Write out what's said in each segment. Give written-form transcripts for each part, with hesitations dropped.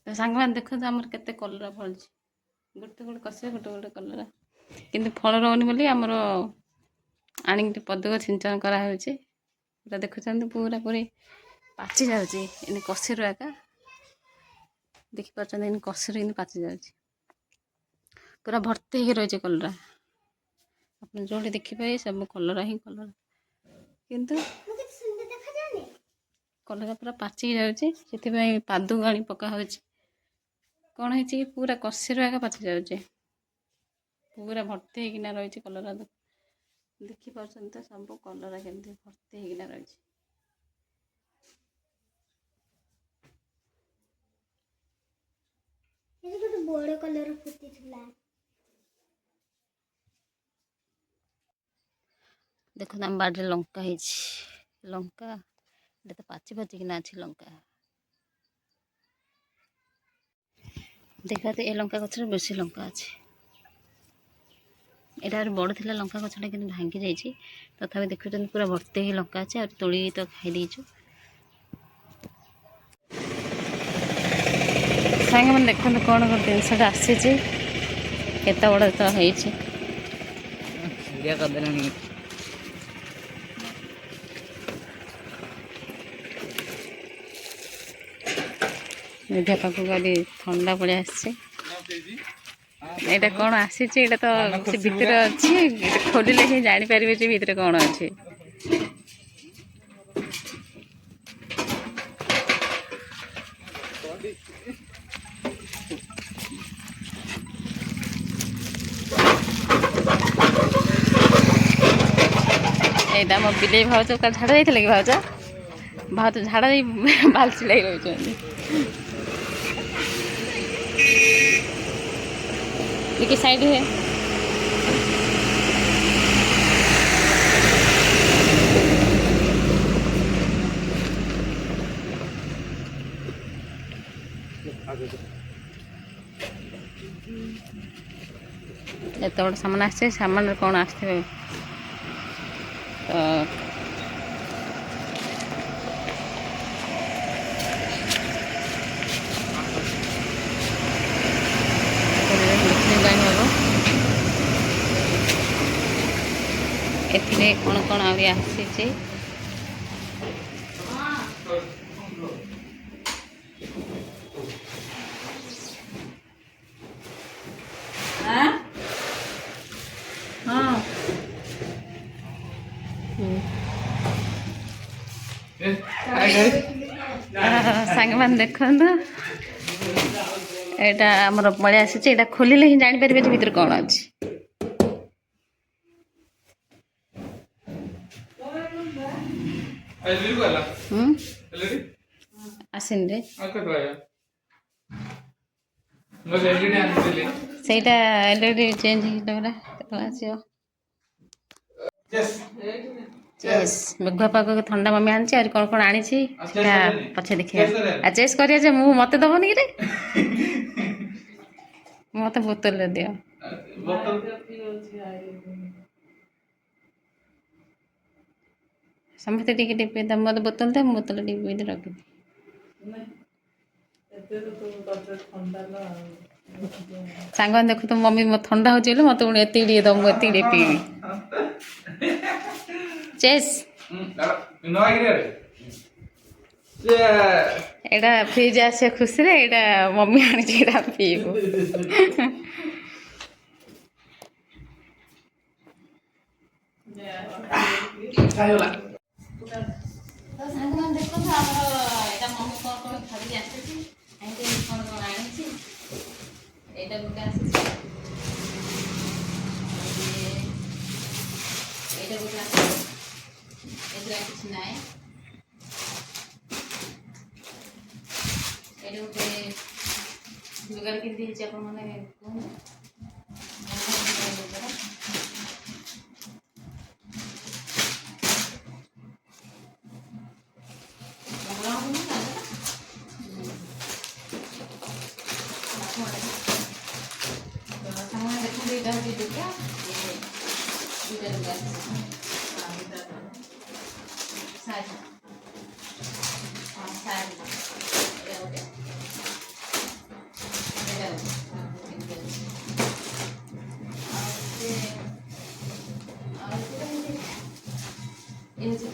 ସାଙ୍ଗମାନେ ଦେଖନ୍ତୁ ଆମର କେତେ କଲରା ଫଳୁଛି। ଗୋଟେ ଗୋଟେ କଷିବା ଗୋଟେ ଗୋଟେ କଲରା, କିନ୍ତୁ ଫଳ ରହୁନି ବୋଲି ଆମର ଆଣିକି ପଦକ ସିଞ୍ଚନ କରାହେଉଛି। ପୁରା ଦେଖୁଛନ୍ତି ପୁରା ପୁରୀ ପାଚି ଯାଉଛି ଏମିତି କଷିରୁ ଏକା ଦେଖିପାରୁଛନ୍ତି, ଏମିତି କଷିରୁ ଏମିତି ପାଚି ଯାଉଛି, ପୁରା ଭର୍ତ୍ତି ହେଇକି ରହିଛି କଲରା। ଆପଣ ଯୋଉଠି ଦେଖିପାରିବେ ସବୁ କଲରା ହିଁ କଲରା, କିନ୍ତୁ କଲରା ପୁରା ପାଚିକି ଯାଉଛି, ସେଥିପାଇଁ ପାଦକୁ ଆଣି ପକା ହେଉଛି। କ'ଣ ହେଇଛି କି ପୁରା କଷିରୁ ଏକା ପାଚି ଯାଉଛି, ପୁରା ଭର୍ତ୍ତି ହେଇକିନା ରହିଛି କଲରା। ଦେଖିପାରୁଛନ୍ତି ତ ସବୁ କଲରା କେମିତି ଭର୍ତ୍ତି ହେଇକିନା ରହିଛି। ବଡ଼ କଲରା ଫୁଟିଥିଲା। ଦେଖନ୍ତୁ ଆମ ବାଡ଼ିରେ ଲଙ୍କା ହେଇଛି, ଲଙ୍କା ଏଟା ତ ପାଚି ପାଚିକିନା ଅଛି ଲଙ୍କା। ଦେଖାତେ ଏ ଲଙ୍କା ଗଛରେ ବେଶୀ ଲଙ୍କା ଅଛି। ଏଇଟା ଆହୁରି ବଡ଼ ଥିଲା ଲଙ୍କା ଗଛଟା, କିନ୍ତୁ ଭାଙ୍ଗି ଯାଇଛି। ତଥାପି ଦେଖୁଛନ୍ତି ପୁରା ଭର୍ତ୍ତି ହେଇ ଲଙ୍କା ଅଛି, ଆଉ ତୋଳି ତ ଖାଇ ଦେଇଛୁ। ସାଙ୍ଗମାନେ ଦେଖନ୍ତୁ କ'ଣ ଗୋଟେ ଜିନିଷଟା ଆସିଛି, କେତେ ବଡ଼ ତ ହେଇଛି। ନିଜ ପାଖକୁ ଆଜି ଥଣ୍ଡା ପଳେଇ ଆସିଛି। ଏଇଟା କ'ଣ ଆସିଛି, ଏଇଟା ତ ସେ ଭିତରେ ଅଛି, ଖୋଲିଲେ ହିଁ ଜାଣିପାରିବେ ଯେ ଭିତରେ କ'ଣ ଅଛି। এইটা ମୋ ବିଲେଇ ଭାଉଜ ଝାଡ଼ା ଯାଇଥିଲେ କି ଭାଉଜ? ଭାଉଜ ଝାଡ଼ା ଯାଇ ବାଲ୍ଟି ଲାଗି ରହିଛନ୍ତି। ଟିକେ ସାଇଡ୍ ହୁଏ। ଏତେ ବଡ଼ ସାମାନ ଆସିছে, ସାମାନରେ କ'ଣ ଆସିଥିବେ ତ ଏଥିରେ କ'ଣ କ'ଣ ଆହୁରି ଆସିଛି। ସାଙ୍ଗମାନେ ଦେଖନ୍ତୁ, ଏଇଟା ଆମର ପଳେଇ ଆସିଛି। ଏଇଟା ଖୋଲିଲେ ହିଁ ଜାଣିପାରିବେ ଯେ ଭିତରେ କ'ଣ ଅଛି। ଆସିନି ରେ, ସେଇଟା ଏଲଇଡି ଚେଞ୍ଜ ହେଇଗଲା, କେତେବେଳେ ଆସିବ? ମେଘୁଆ ପାଗକୁ ଥଣ୍ଡା ମମି ଆଣିଛି, ଆହୁରି କ'ଣ କ'ଣ ଆଣିଛି ସେଟା ପଛେ ଦେଖିବା। ଆଉ ଚେସ୍ କରିବା ଯେ ମୁଁ ମତେ ଦବନି କି ରେ, ମତେ ବୋତଲରେ ଦିଅ। ସମସ୍ତେ ଟିକେ ଟିକେ ପିଇ, ମତେ ବୋତଲ ଦେ, ମୁଁ ବୋତଲ ଟିକେ ପିଇ ରଖିବି। ସାଙ୍ଗମାନେ ଦେଖୁ ତ ମମି ମୋ ଥଣ୍ଡା ହଉଛି ବୋଲି ମତେ ପୁଣି ଏତିକି ଟିକେ ଦବ, ମୁଁ ଏତିକି ଟିକେ ପିଇବି। ଚେସ୍ ଏଇଟା ଫ୍ରିଜ୍ ଆସିବା ଖୁସିରେ ଏଇଟା ମମି ଆଣିଛି, ଏଇଟା ପିଇବୁ। ସାଙ୍ଗମାନେ ଦେଖନ୍ତୁ ଆମର ଏଇଟା ମମି କ'ଣ କ'ଣ ଧରିକି ଆସିଛି, କାହିଁକି କ'ଣ କ'ଣ ଆଣିଛି। ଏଇଟା ଗୋଟେ ଆସିଛି, ଏଇଟା ଗୋଟେ ଆସିଛି, ଏଥିରେ କିଛି ନାହିଁ। ଏଇଟା ଗୋଟେ ଲୁଗାରେ କେମିତି ହେଇଛି ଆପଣମାନେ କୁହନ୍ତୁ। ସାଙ୍ଗମାନେ ଦେଖନ୍ତୁ, ଏଇଟା ହେଉଛି ଦୁର୍ଗା।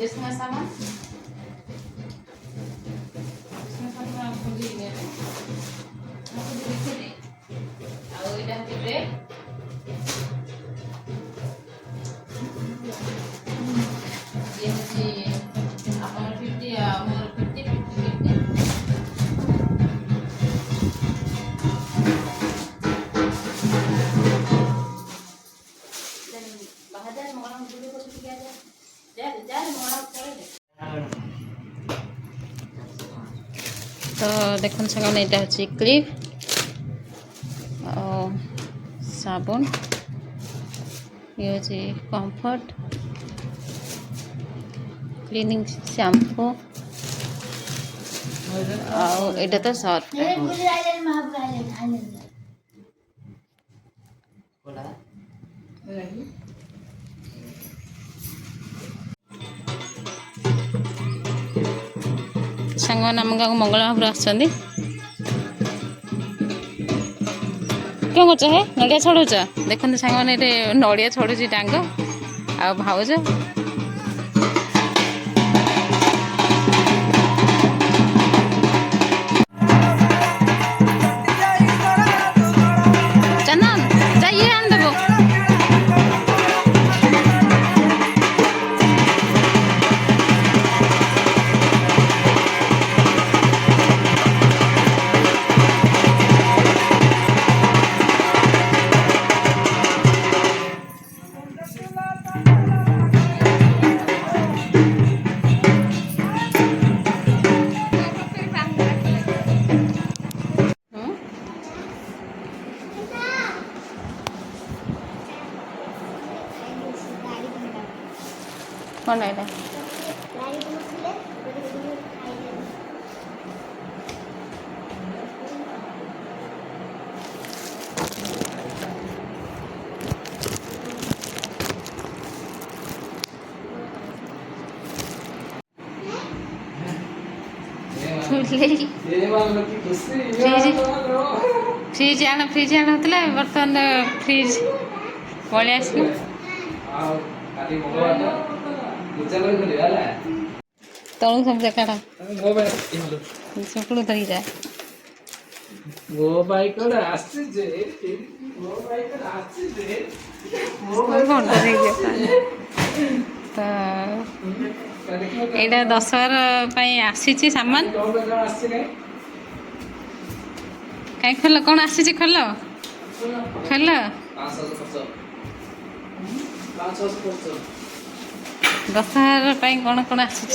इसमें सामान तो देखो सामने यहाँ हूँ क्लिप और साबुन ये हूँ कम्फर्ट क्लीनिंग शैम्पू आटा तो सर्फ सांग मैंने आम गाँव मंगल महापुर आसुँच क्या कर नड़िया छड़ौच देखते सांग मैंने नड़िया छड़ुची डांग आ भाउज चंदन चाहिए आन देबो कौन है फ्रिज आण होता बर्तमान फ्रिज पलि आस तलू सब देखा चकड़ू धरी जाए तो यहाँ दशहरा आसी सामान कहीं खोल कौन आसी खोल खोल दशहरा कौन कौन आसी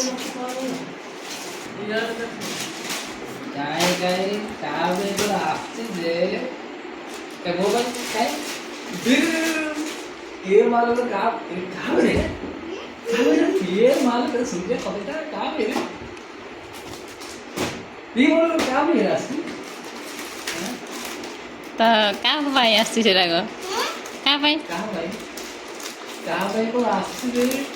तो क्या आसी क्या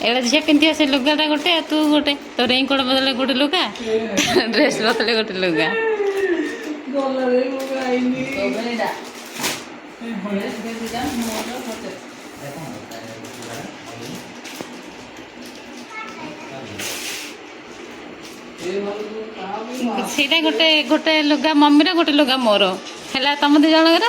एड़ा झील पिंधि से लुगाटा गोटे तू गोटे तो रेनकोट बदले गोटे लुगा ड्रेस बदले गोटे लुगा सीटा गोटे गोटे लुगा मम्मी गोटे लुगा मोर है तुम दी जनकर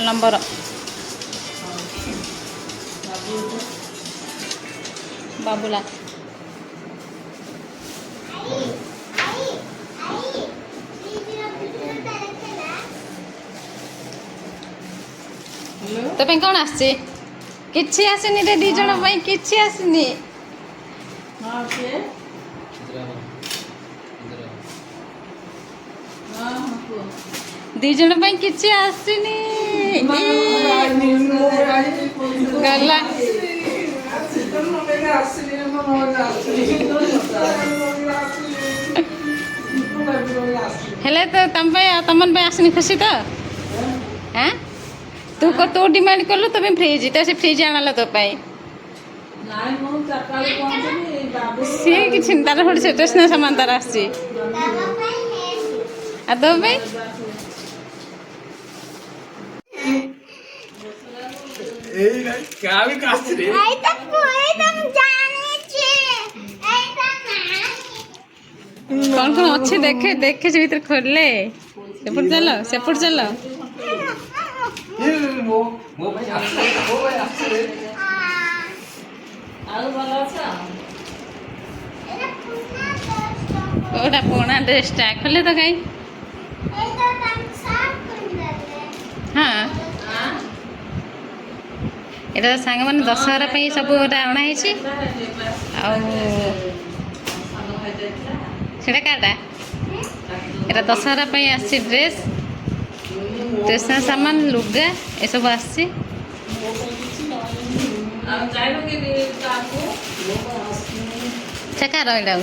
नंबर बाबूला तो कौन आसी किसी आसनी रे दी जन किसी आसनी दी जन किसी आसनी ଗଲା ହେଲେ ତ ତମ ପାଇଁ ତମ ପାଇଁ ଆସିନି ଖୁସି ତ ହାଁ ତୁ ଡିମାଣ୍ଡ କଲୁ ତୋ ପାଇଁ ଫ୍ରିଜ୍ ତ ସେ ଫ୍ରିଜ୍ ଆଣିଲା ତୋ ପାଇଁ ସିଏ କିଛି ତାର ଗୋଟେ ଷ୍ଟେସନାରୀ ସାମାନ ତାର ଆସିଛି ଆଉ ତୋ ପାଇଁ କଣ କଣ ଅଛି ଦେଖେ ଦେଖେ ସେ ଭିତରେ ଖୋଲିଲେ ସେପଟେ ଚାଲ କୋଉଟା ପୁରୁଣା ଡ୍ରେସଟା ଖୋଲେ ତ କାଇଁ ହଁ ଏଇଟା ସାଙ୍ଗମାନେ ଦଶହରା ପାଇଁ ସବୁ ଏଇଟା ଅଣା ହେଇଛି ଆଉ ସେଇଟା କାଟା ଏଇଟା ଦଶହରା ପାଇଁ ଆସିଛି ଡ୍ରେସ୍ ଷ୍ଟେସନାରୀ ସାମାନ ଲୁଗା ଏସବୁ ଆସିଛି ସେକାର ଏଇଟା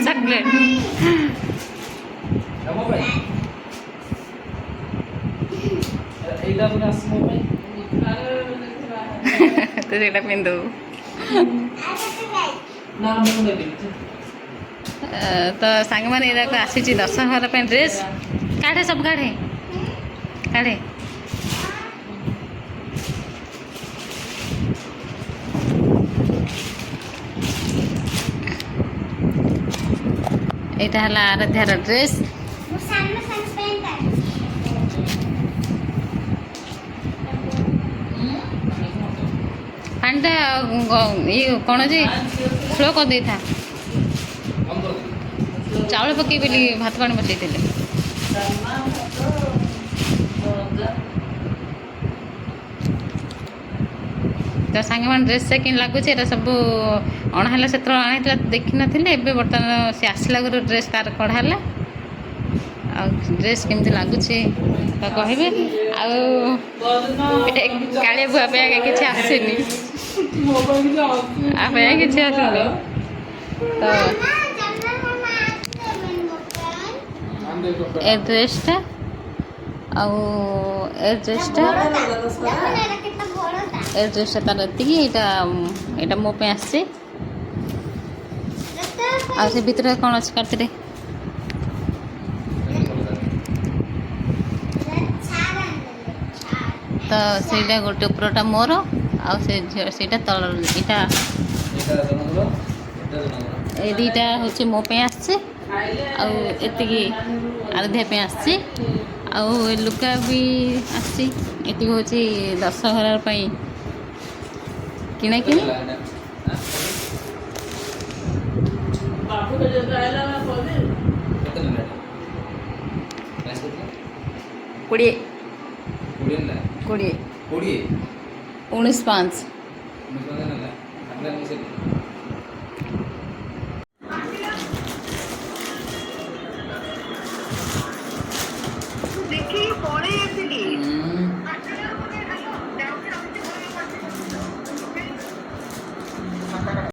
ଚକଲେଟ୍ ତୁ ସେଇଟା ପିନ୍ଧୁ ତ ସାଙ୍ଗମାନେ ଏଇଟାକୁ ଆସିଛି ଦଶହରା ପାଇଁ ଡ୍ରେସ୍ କାଢ଼େ ସବୁ କାଢ଼େ ଏଇଟା ହେଲା ଆରାଧ୍ୟାର ଡ୍ରେସ୍ ପାଣିଟା ଇଏ କ'ଣ ଅଛି ସ୍ଲୋ କରିଦେଇଥା ଚାଉଳ ପକେଇ ବୋଲି ଭାତ ପାଣି ବସେଇଥିଲେ ତ ସାଙ୍ଗମାନେ ଡ୍ରେସ୍ କେମିତି ଲାଗୁଛି ଏଇଟା ସବୁ ଅଣା ହେଲା ସେତେବେଳେ ଅଣା ହେଇଥିଲା ଦେଖିନଥିଲେ ଏବେ ବର୍ତ୍ତମାନ ସେ ଆସିଲା ଗୋଟେ ଡ୍ରେସ୍ ତାର କଢ଼ା ହେଲା ଆଉ ଡ୍ରେସ୍ କେମିତି ଲାଗୁଛି ତ କହିବେ ଆଉ କାଳିଆ ବୁଆ ପାଇଁ କିଛି ଆସିନି ପାଇଁ କିଛି ଆସିନି ତ ଏ ଡ୍ରେସ୍ଟା ଆଉ ଏ ଡ୍ରେସ୍ଟା ତାର ଏତିକି ଏଇଟା ମୋ ପାଇଁ ଆସିଛି ଆଉ ସେ ଭିତରେ କ'ଣ ଅଛି କାଟିରେ ତ ସେଇଟା ଗୋଟେ ଉପରଟା ମୋର ଆଉ ସେଇଟା ତଳ ଏଇଟା ଏ ଦୁଇଟା ହେଉଛି ମୋ ପାଇଁ ଆସିଛି ଆଉ ଏତିକି ଆରାଧ୍ୟା ପାଇଁ ଆସିଛି ଆଉ ଏ ଲୁଗା ବି ଆସିଛି ଏତିକି ହେଉଛି ଦଶହରା ପାଇଁ କିଣାକିଣି 20 19 5